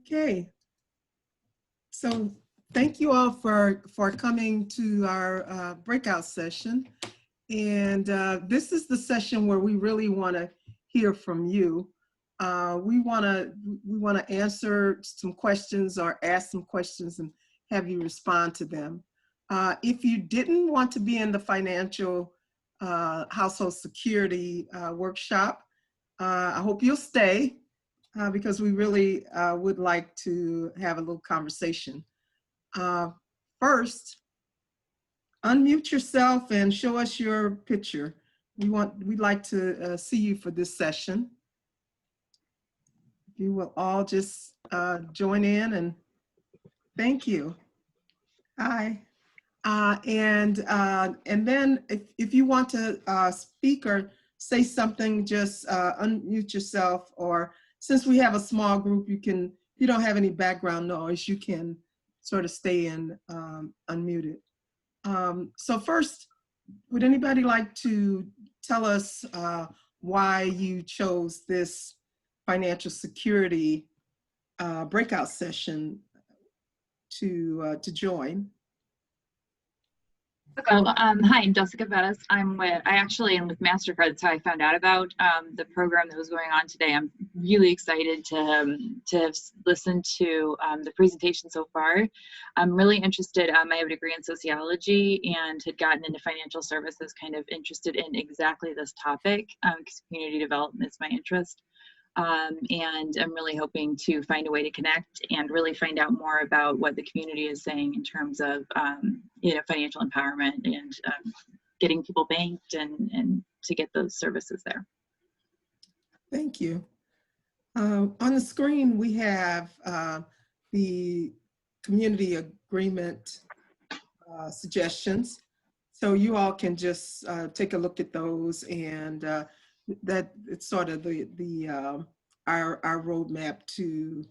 Okay, so thank you all for coming to our breakout session. And this is the session where we really want to hear from you. We want to answer some questions or ask some questions and have you respond to them. If you didn't want to be in the financial household security workshop, I hope you'll stay. Because we really would like to have a little conversation. First, unmute yourself and show us your picture. We'd like to see you for this session. You will all just join in and thank you. Hi. And then if you want to speak or say something, just unmute yourself, or since we have a small group, you don't have any background noise, you can sort of stay in unmuted. So first, would anybody like to tell us why you chose this financial security breakout session to join? Hi, I'm Jessica Bettis. I actually am with MasterCard. That's how I found out about the program that was going on today. I'm really excited to listen to the presentation so far. I'm really interested. I have a degree in sociology and had gotten into financial services, kind of interested in exactly this topic because community development is my interest. And I'm really hoping to find a way to connect and really find out more about what the community is saying in terms of financial empowerment and getting people banked and to get those services there. Thank you. On the screen we have the community agreement suggestions. So you all can just take a look at those, and that it's sort of our roadmap to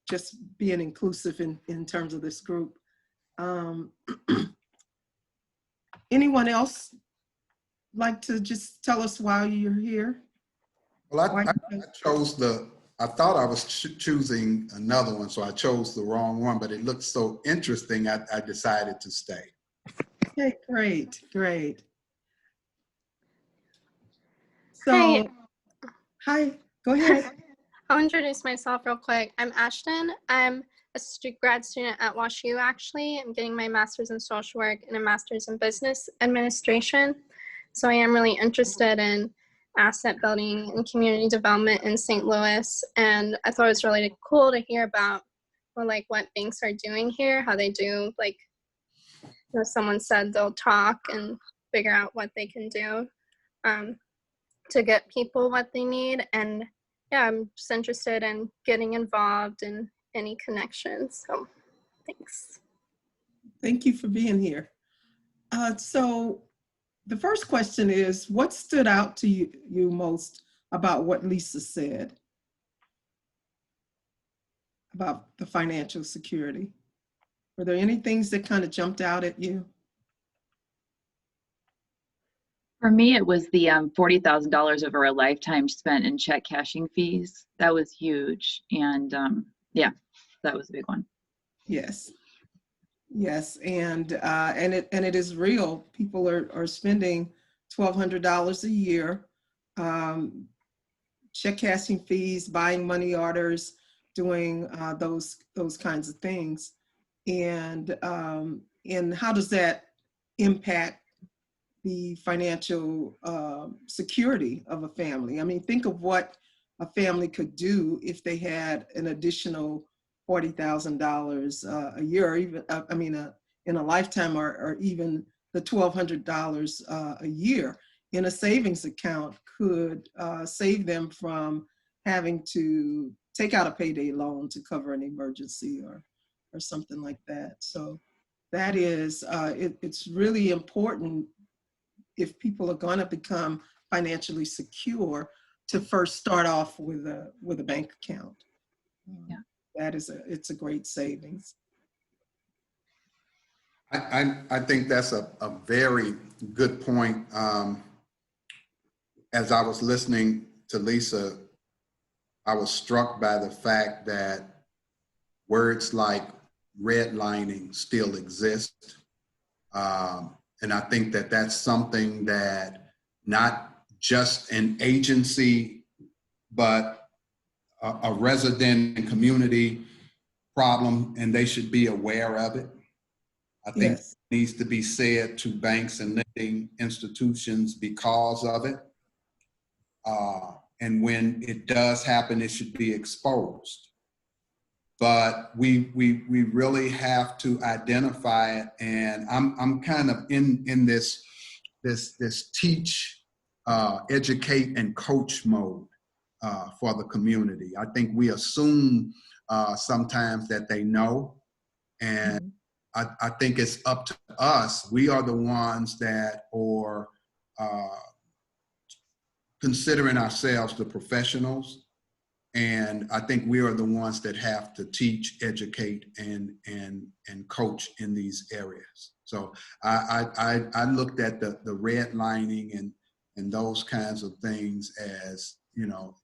just being inclusive in terms of this group. Anyone else like to just tell us why you're here? Well, I chose I thought I was choosing another one, so I chose the wrong one, but it looked so interesting, I decided to stay. Okay, great. So, hi, go ahead. I'll introduce myself real quick. I'm Ashton. I'm a grad student at WashU, actually. I'm getting my master's in social work and a master's in business administration. So I am really interested in asset building and community development in St. Louis. And I thought it was really cool to hear about what banks are doing here, how they do, someone said they'll talk and figure out what they can do to get people what they need. And yeah, I'm just interested in getting involved in any connections. So thanks. Thank you for being here. So the first question is, what stood out to you most about what Lisa said about the financial security? Were there any things that kind of jumped out at you? For me, it was the $40,000 over a lifetime spent in check cashing fees. That was huge. And yeah, that was a big one. Yes, and it is real. People are spending $1,200 a year, check cashing fees, buying money orders, doing those kinds of things. And how does that impact the financial security of a family? I mean, think of what a family could do if they had an additional $40,000 a year, or even, in a lifetime, or even the $1,200 a year in a savings account could save them from having to take out a payday loan to cover an emergency or something like that. So that is, it's really important if people are going to become financially secure to first start off with a bank account. Yeah. It's a great savings. I think that's a very good point. As I was listening to Lisa, I was struck by the fact that words like redlining still exist. And I think that that's something that not just an agency, but a resident and community problem, and they should be aware of it. I think Yes. it needs to be said to banks and lending institutions because of it. And when it does happen, it should be exposed. But we really have to identify it. And I'm kind of in this teach, educate, and coach mode for the community. I think we assume sometimes that they know, and I think it's up to us. We are the ones that are considering ourselves the professionals. And I think we are the ones that have to teach, educate, and coach in these areas. So I looked at the redlining and those kinds of things as, you know,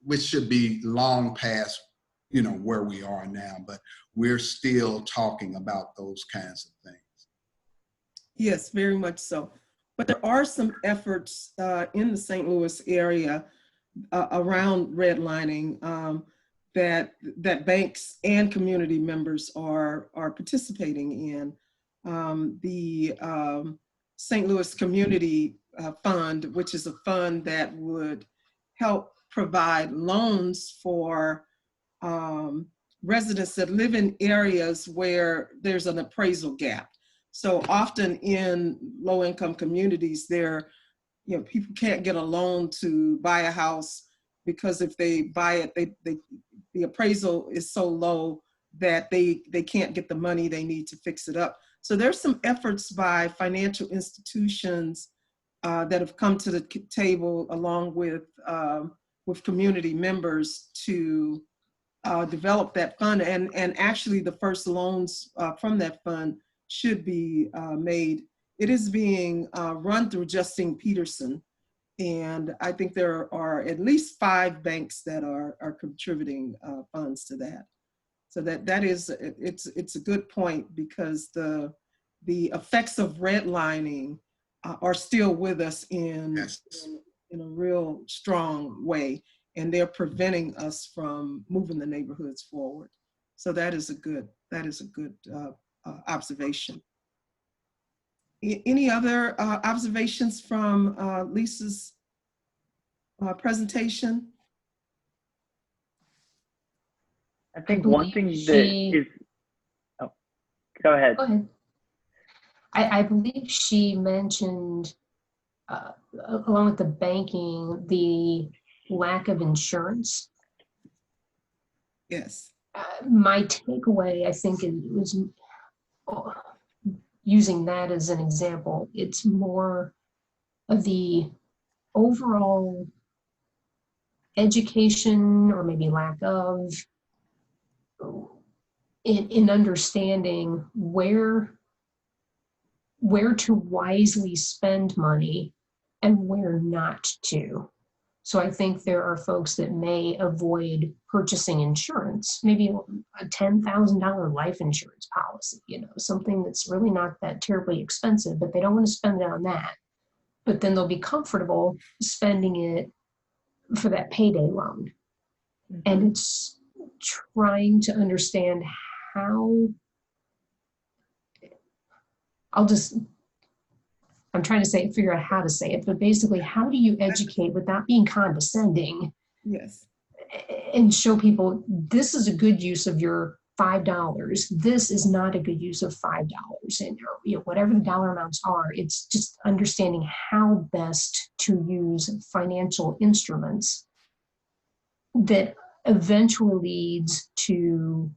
which should be long past, you know, where we are now, but we're still talking about those kinds of things. Yes, very much so. But there are some efforts in the St. Louis area around redlining that banks and community members are participating in. The St. Louis Community Fund, which is a fund that would help provide loans for residents that live in areas where there's an appraisal gap. So often in low-income communities, you know, people can't get a loan to buy a house because if they buy it, the appraisal is so low that they can't get the money they need to fix it up. So there's some efforts by financial institutions that have come to the table along with community members to develop that fund. And actually the first loans from that fund should be made. It is being run through Justine Peterson, and I think there are at least 5 banks that are contributing funds to that. So that is, it's a good point, because the effects of redlining are still with us in a real strong way, and they're preventing us from moving the neighborhoods forward. So that is a good observation. Any other observations from Lisa's presentation? I think one thing that is, oh, go ahead. Go ahead. I believe she mentioned, along with the banking, the lack of insurance. Yes. My takeaway, I think, it was using that as an example. It's more of the overall education, or maybe lack of, in understanding where to wisely spend money and where not to. So I think there are folks that may avoid purchasing insurance, maybe a $10,000 life insurance policy, you know, something that's really not that terribly expensive, but they don't want to spend it on that. But then they'll be comfortable spending it for that payday loan. Mm-hmm. And it's trying to understand how, I'm trying to figure out how to say it, but basically, how do you educate without being condescending? Yes. And show people, this is a good use of your $5. This is not a good use of $5. And, you know, whatever the dollar amounts are, it's just understanding how best to use financial instruments that eventually leads to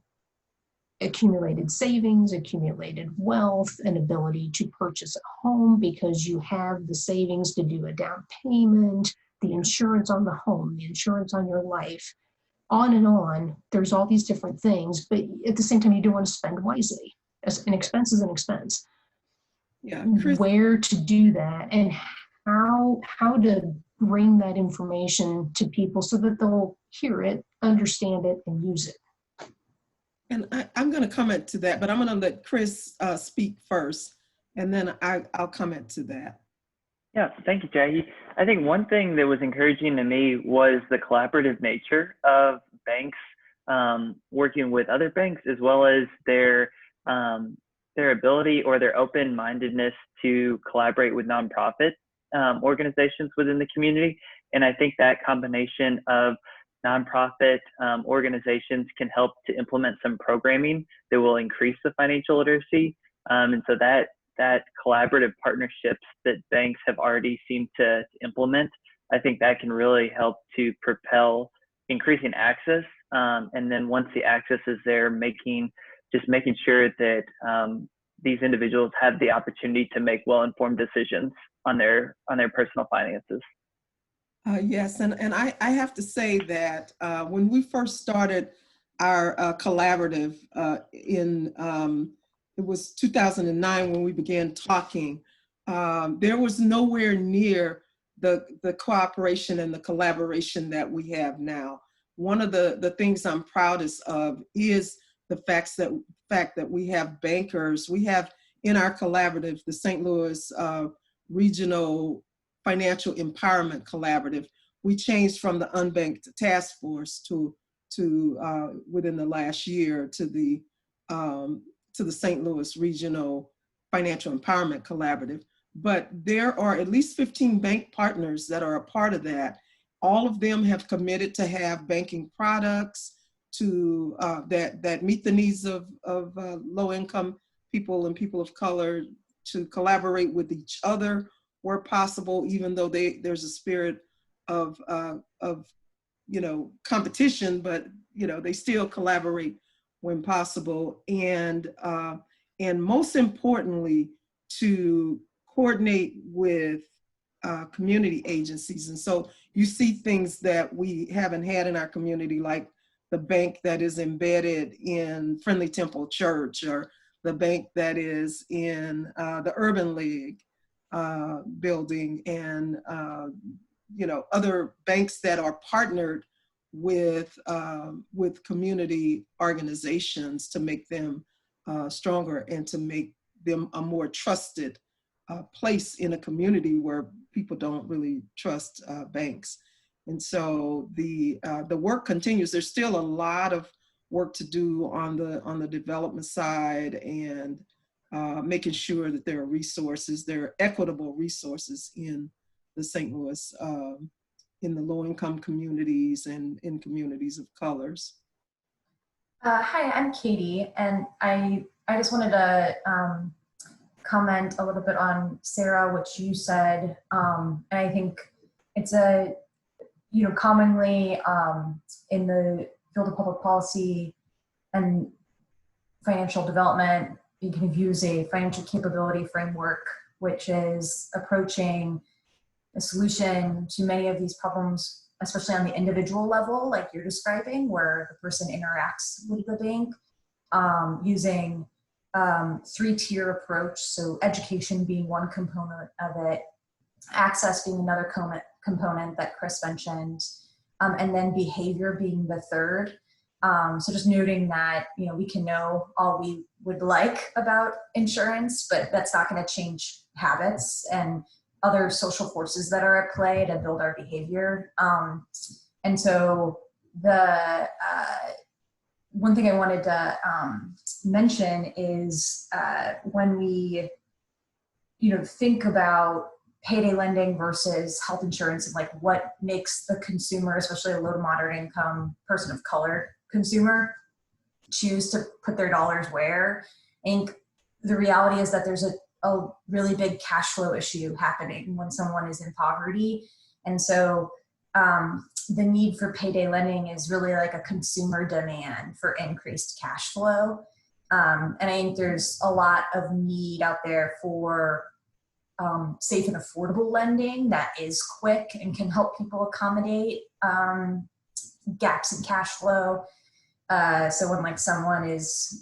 accumulated savings, accumulated wealth, an ability to purchase a home because you have the savings to do a down payment, the insurance on the home, the insurance on your life, on and on. There's all these different things, but at the same time, you do want to spend wisely. As an expense is an expense. Yeah. Where to do that and how to bring that information to people so that they'll hear it, understand it, and use it. And I'm going to comment to that, but I'm going to let Chris speak first, and then I'll comment to that. Yeah, thank you, Jackie. I think one thing that was encouraging to me was the collaborative nature of banks working with other banks, as well as their ability or their open-mindedness to collaborate with nonprofit organizations within the community. And I think that combination of nonprofit organizations can help to implement some programming that will increase the financial literacy. And so that collaborative partnerships that banks have already seemed to implement, I think that can really help to propel increasing access. And then once the access is there, making sure that these individuals have the opportunity to make well-informed decisions on their personal finances. Yes, and I have to say that when we first started our collaborative it was 2009 when we began talking, there was nowhere near the cooperation and the collaboration that we have now. One of the things I'm proudest of is the fact that we have bankers. We have in our collaborative, the St. Louis Regional Financial Empowerment Collaborative. We changed from the unbanked task force to within the last year to the St. Louis Regional Financial Empowerment Collaborative. But there are at least 15 bank partners that are a part of that. All of them have committed to have banking products to that meet the needs of low-income people and people of color, to collaborate with each other where possible, even though there's a spirit of competition, but they still collaborate when possible, and most importantly, to coordinate with community agencies. And so you see things that we haven't had in our community, like the bank that is embedded in Friendly Temple Church, or the bank that is in the Urban League building, and other banks that are partnered with community organizations to make them stronger and to make them a more trusted place in a community where people don't really trust banks. And so the work continues. There's still a lot of work to do on the development side, and making sure that there are equitable resources in the St. Louis, in the low-income communities and in communities of colors. Hi, I'm Katie, and I just wanted to comment a little bit on Sarah, what you said, and I think it's commonly in the field of public policy and financial development, you can use a financial capability framework, which is approaching a solution to many of these problems, especially on the individual level, like you're describing, where the person interacts with the bank, using three-tier approach. So education being one component of it, access being another component that Chris mentioned, and then behavior being the third. So just noting that, we can know all we would like about insurance, but that's not going to change habits and other social forces that are at play to build our behavior. And so the one thing I wanted to mention is when we, think about payday lending versus health insurance, and like what makes the consumer, especially a low to moderate income person of color consumer, choose to put their dollars where. I think the reality is that there's a really big cash flow issue happening when someone is in poverty. And so the need for payday lending is really like a consumer demand for increased cash flow. And I think there's a lot of need out there for safe and affordable lending that is quick and can help people accommodate gaps in cash flow. So when someone is,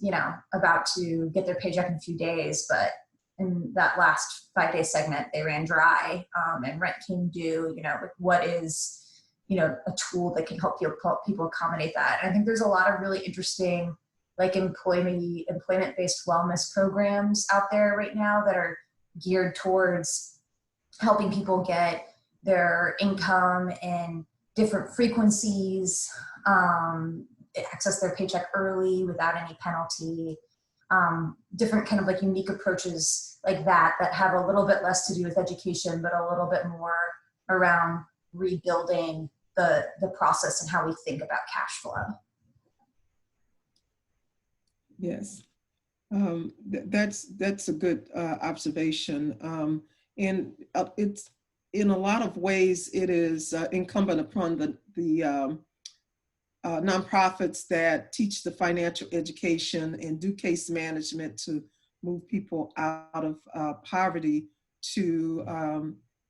about to get their paycheck in a few days, but in that last 5-day segment, they ran dry and rent came due, what is a tool that can help people accommodate that. And I think there's a lot of really interesting, like employment-based wellness programs out there right now that are geared towards helping people get their income in different frequencies, access their paycheck early without any penalty, different kind of like unique approaches like that have a little bit less to do with education, but a little bit more around rebuilding the process and how we think about cash flow. Yes, that's a good observation. And it's, in a lot of ways, it is incumbent upon the nonprofits that teach the financial education and do case management to move people out of poverty to,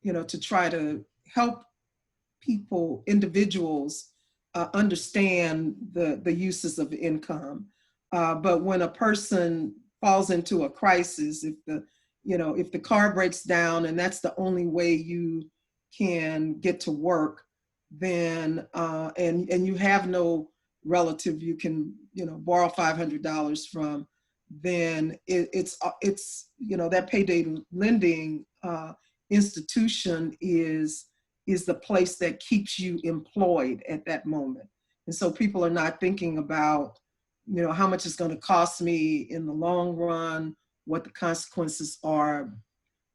to try to help people, individuals, understand the uses of income. But when a person falls into a crisis, if the car breaks down and that's the only way you can get to work, then and you have no relative you can borrow $500 from, then it's that payday lending institution is the place that keeps you employed at that moment. And so people are not thinking about how much it's going to cost me in the long run, what the consequences are.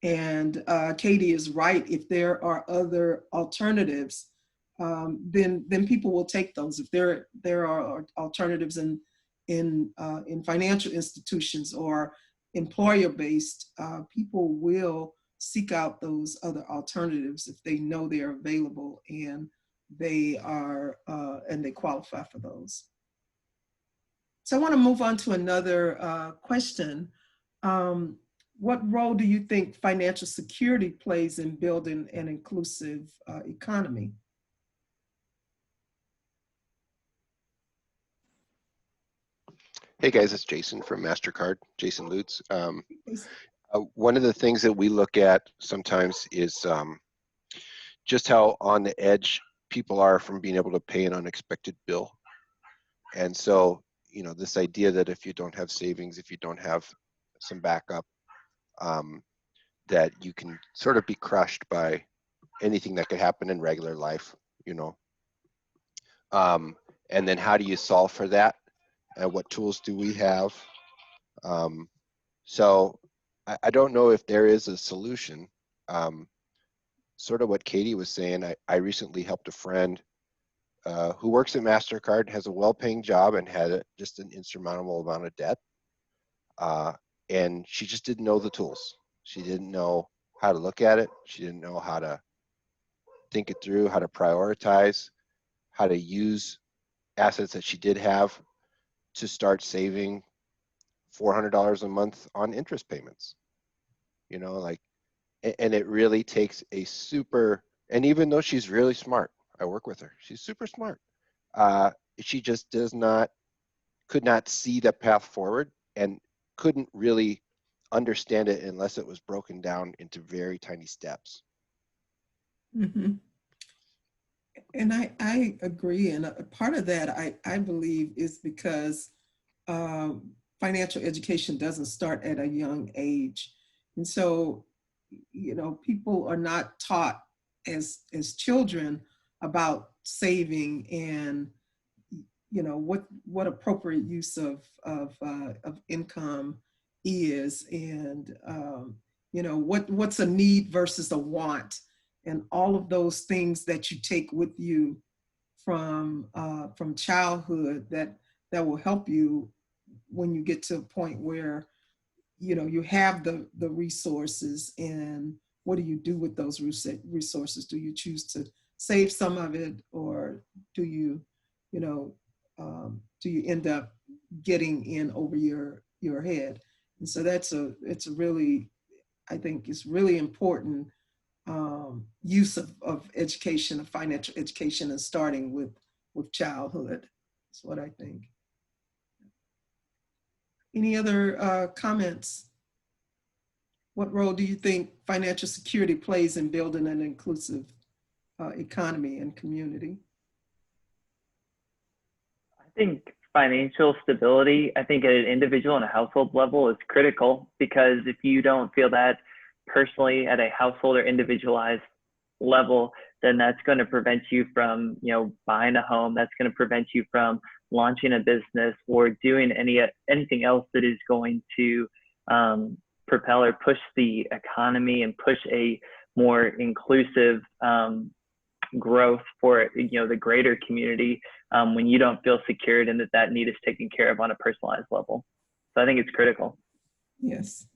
And Katie is right. If there are other alternatives, then people will take those. If there are alternatives in financial institutions or employer-based, people will seek out those other alternatives if they know they're available and they qualify for those. So I want to move on to another question. What role do you think financial security plays in building an inclusive economy? Hey guys, it's Jason from MasterCard, Jason Lutz. One of the things that we look at sometimes is just how on the edge people are from being able to pay an unexpected bill. And so, this idea that if you don't have savings, if you don't have some backup, that you can sort of be crushed by anything that could happen in regular life, and then how do you solve for that? And what tools do we have? So I don't know if there is a solution. Sort of what Katie was saying, I recently helped a friend who works at MasterCard, has a well-paying job and had just an insurmountable amount of debt. And she just didn't know the tools. She didn't know how to look at it. She didn't know how to think it through, how to prioritize, how to use assets that she did have to start saving $400 a month on interest payments. And it really takes a super, and even though she's really smart, I work with her, she's super smart. She just could not see the path forward and couldn't really understand it unless it was broken down into very tiny steps. Mm-hmm. And I agree. And a part of that, I believe, is because financial education doesn't start at a young age. And so, people are not taught as children about saving and, what appropriate use of income is, and, what's a need versus a want, and all of those things that you take with you from childhood that will help you when you get to a point where you have the resources. And what do you do with those resources? Do you choose to save some of it, or do you end up getting in over your head? And so it's really, I think it's really important use of education, of financial education, and starting with childhood. That's what I think. Any other comments? What role do you think financial security plays in building an inclusive economy and community. I think financial stability, I think at an individual and a household level is critical, because if you don't feel that personally at a household or individualized level, then that's going to prevent you from, buying a home. That's going to prevent you from launching a business or doing anything else that is going to propel or push the economy and push a more inclusive growth for the greater community, when you don't feel secured and that need is taken care of on a personalized level. So I think it's critical. Yes,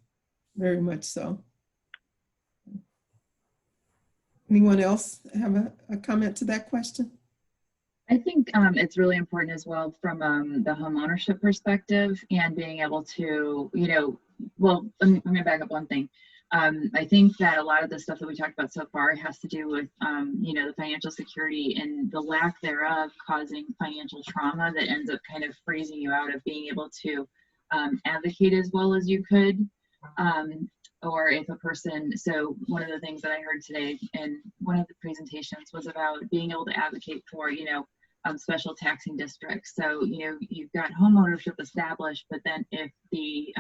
very much so. Anyone else have a comment to that question? I think it's really important as well from the home ownership perspective, and being able to, well, let me back up one thing. I think that a lot of the stuff that we talked about so far has to do with, the financial security and the lack thereof causing financial trauma that ends up kind of freezing you out of being able to advocate as well as you could. Or if a person, so one of the things that I heard today in one of the presentations was about being able to advocate for, special taxing districts. So, you've got home ownership established, but then if the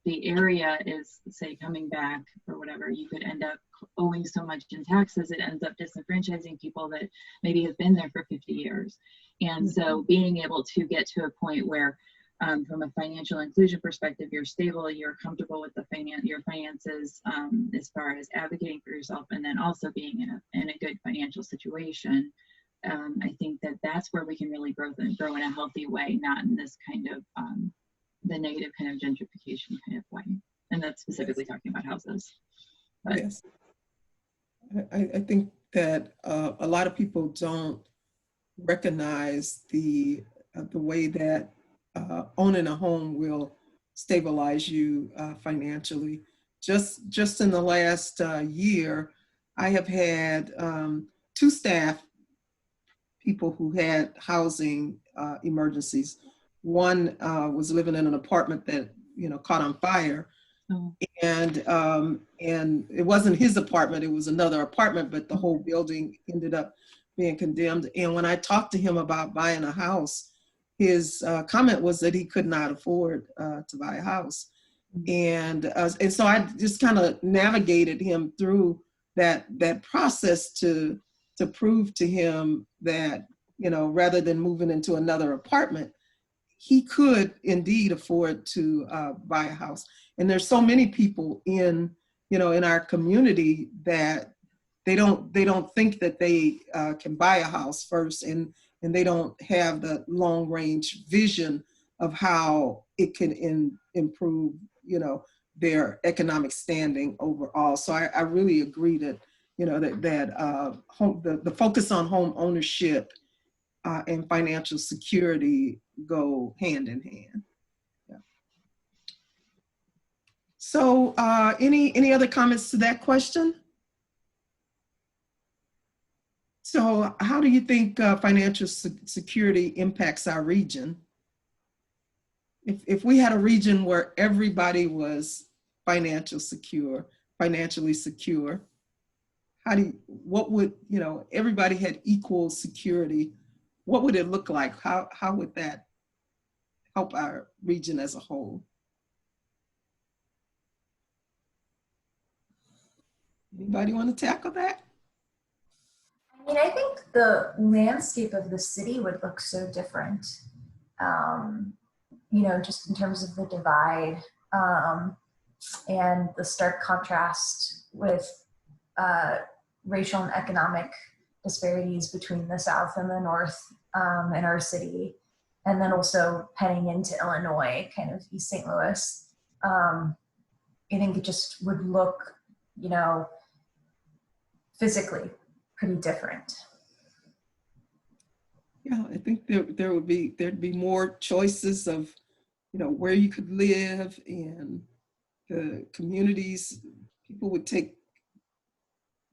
area is, say, coming back or whatever, you could end up owing so much in taxes, it ends up disenfranchising people that maybe have been there for 50 years. And so being able to get to a point where, from a financial inclusion perspective, you're stable, you're comfortable with your finances, as far as advocating for yourself, and then also being in a good financial situation. I think that's where we can really grow in a healthy way, not in this kind of the negative kind of gentrification kind of way. And that's specifically talking about houses. But. Yes, I think that a lot of people don't recognize the way that owning a home will stabilize you financially. Just in the last year, I have had 2 staff people who had housing emergencies. One was living in an apartment that caught on fire, and it wasn't his apartment; it was another apartment. But the whole building ended up being condemned. And when I talked to him about buying a house, his comment was that he could not afford to buy a house. And so I just kind of navigated him through that process to prove to him that, rather than moving into another apartment, he could indeed afford to buy a house. And there's so many people in our community that they don't think that they can buy a house first, and they don't have the long range vision of how it can improve, their economic standing overall. So I really agree that, the focus on home ownership and financial security go hand in hand. Yeah. So any other comments to that question? So how do you think financial security impacts our region? If we had a region where everybody was financially secure, everybody had equal security, what would it look like? How would that help our region as a whole? Anybody want to tackle that? I think the landscape of the city would look so different, just in terms of the divide and the stark contrast with racial and economic disparities between the South and the North in our city, and then also heading into Illinois, kind of East St. Louis. I think it just would look, physically pretty different. Yeah, I think there'd be more choices of, where you could live, and the communities, people would take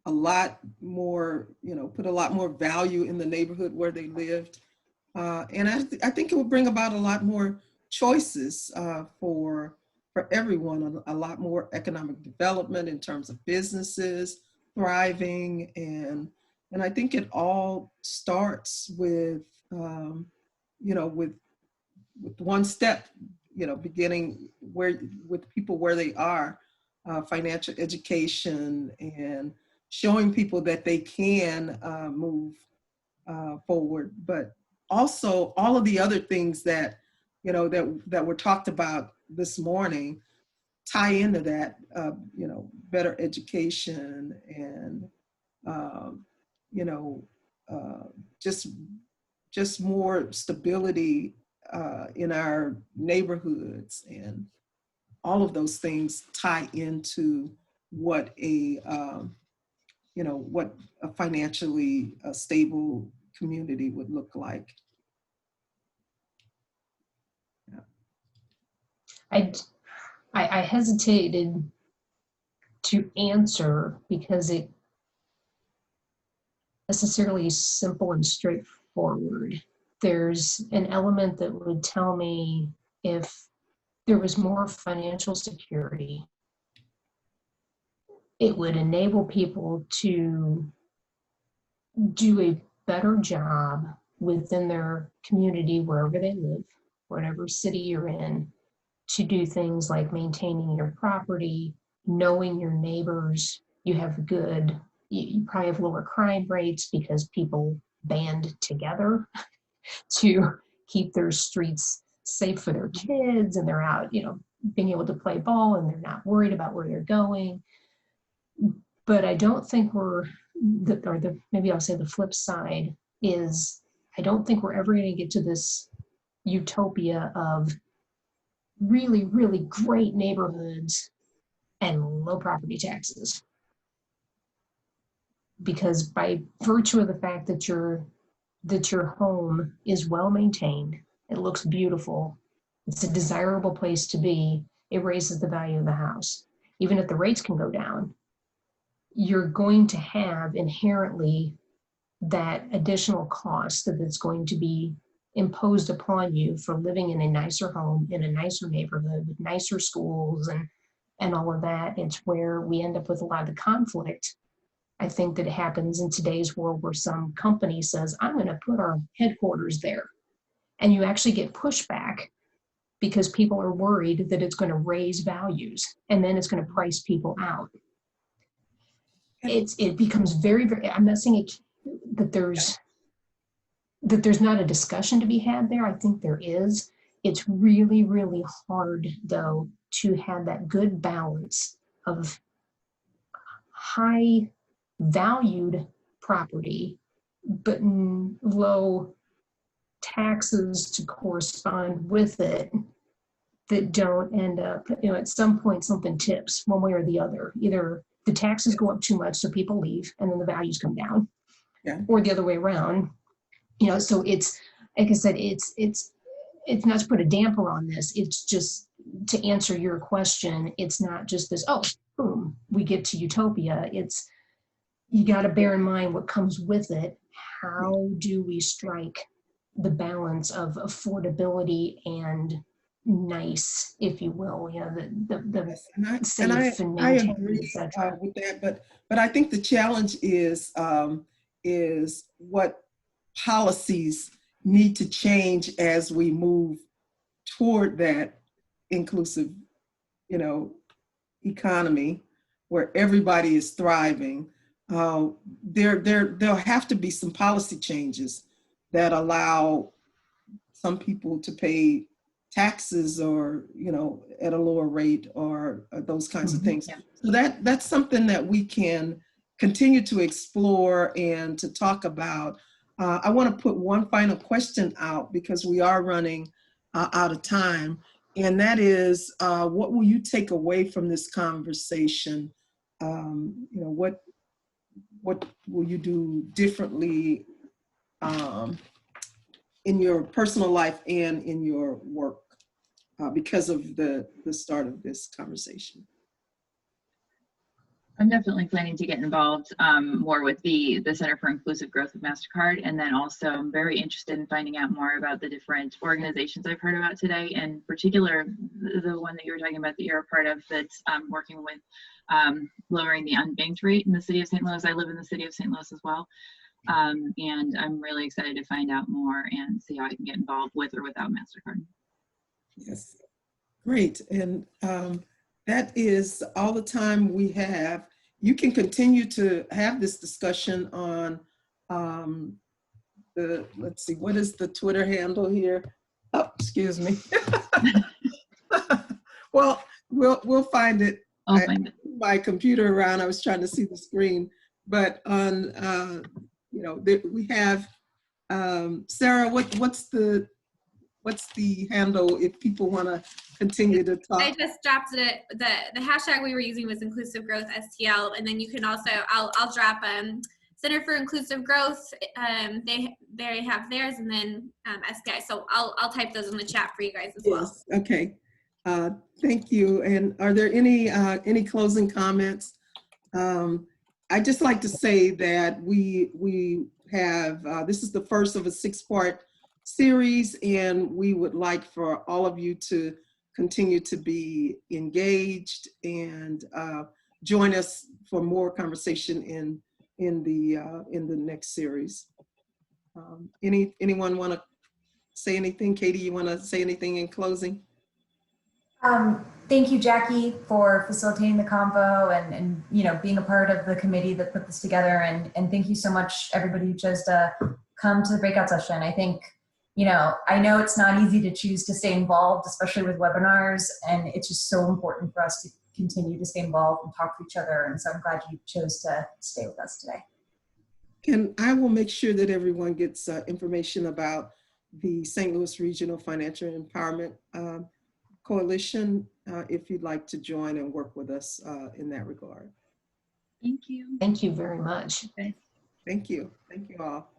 a lot more, put a lot more value in the neighborhood where they lived. And I think it would bring about a lot more choices for everyone, a lot more economic development in terms of businesses thriving, and And I think it all starts with, with one step, beginning with people where they are, financial education, and showing people that they can move forward. But also all of the other things that, that were talked about this morning tie into that, better education and, um, you know, just more stability in our neighborhoods, and all of those things tie into what what a financially stable community would look like. I hesitated to answer because it necessarily simple and straightforward. There's an element that would tell me if there was more financial security, it would enable people to do a better job within their community, wherever they live, whatever city you're in, to do things like maintaining your property, knowing your neighbors. You probably have lower crime rates because people band together to keep their streets safe for their kids, and they're out, being able to play ball, and they're not worried about where they're going. But I don't think maybe I'll say the flip side is, I don't think we're ever going to get to this utopia of really, really great neighborhoods and low property taxes. Because by virtue of the fact that your home is well maintained, it looks beautiful, it's a desirable place to be, it raises the value of the house. Even if the rates can go down, you're going to have inherently that additional cost that's going to be imposed upon you for living in a nicer home, in a nicer neighborhood, with nicer schools and all of that. It's where we end up with a lot of the conflict. I think that it happens in today's world, where some company says, I'm going to put our headquarters there. And you actually get pushback because people are worried that it's going to raise values, and then it's going to price people out. It becomes very, very, I'm not saying that there's not a discussion to be had there. I think there is. It's really, really hard, though, to have that good balance of high valued property, but low taxes to correspond with it, that don't end up, at some point something tips one way or the other. Either the taxes go up too much so people leave and then the values come down, or the other way around. So it's, like I said, it's not to put a damper on this. It's just to answer your question. It's not just this, oh, boom, we get to utopia. It's, you got to bear in mind what comes with it. How do we strike the balance of affordability and nice, if you will, the safe and I maintained, agree etc. with that, but I think the challenge is what policies need to change as we move toward that inclusive, economy where everybody is thriving. There'll have to be some policy changes that allow some people to pay taxes, or at a lower rate, or those kinds of things. Yeah. So that's something that we can continue to explore and to talk about. I want to put one final question out because we are running out of time, and that is, what will you take away from this conversation? What will you do differently in your personal life and in your work because of the start of this conversation? I'm definitely planning to get involved more with the Center for Inclusive Growth of MasterCard. And then also I'm very interested in finding out more about the different organizations I've heard about today, and in particular, the one that you were talking about that you're a part of that's working with lowering the unbanked rate in the city of St. Louis. I live in the city of St. Louis as well. And I'm really excited to find out more and see how I can get involved with or without MasterCard. Yes, great. And that is all the time we have. You can continue to have this discussion on let's see, what is the Twitter handle here? Oh, excuse me. Well, we'll find it. I'll find it. My computer around, I was trying to see the screen, but on, we have, Sarah, what's the handle if people want to continue to talk? I just dropped it. The hashtag we were using was inclusive growth STL, and then you can also I'll drop Center for Inclusive Growth. They have theirs, and then SDI. So I'll type those in the chat for you guys as well. Yes. Okay. Thank you. And are there any closing comments? I'd just like to say that we have this is the first of a 6-part series, and we would like for all of you to continue to be engaged and join us for more conversation in the next series. Anyone want to say anything? Katie, you want to say anything in closing? Thank you, Jackie, for facilitating the convo and being a part of the committee that put this together. And thank you so much, everybody who chose to come to the breakout session. I think, I know it's not easy to choose to stay involved, especially with webinars, and it's just so important for us to continue to stay involved and talk to each other. And so I'm glad you chose to stay with us today. And I will make sure that everyone gets information about the St. Louis Regional Financial Empowerment Coalition if you'd like to join and work with us in that regard. Thank you. Thank you very much. Okay. Thank you. Thank you all.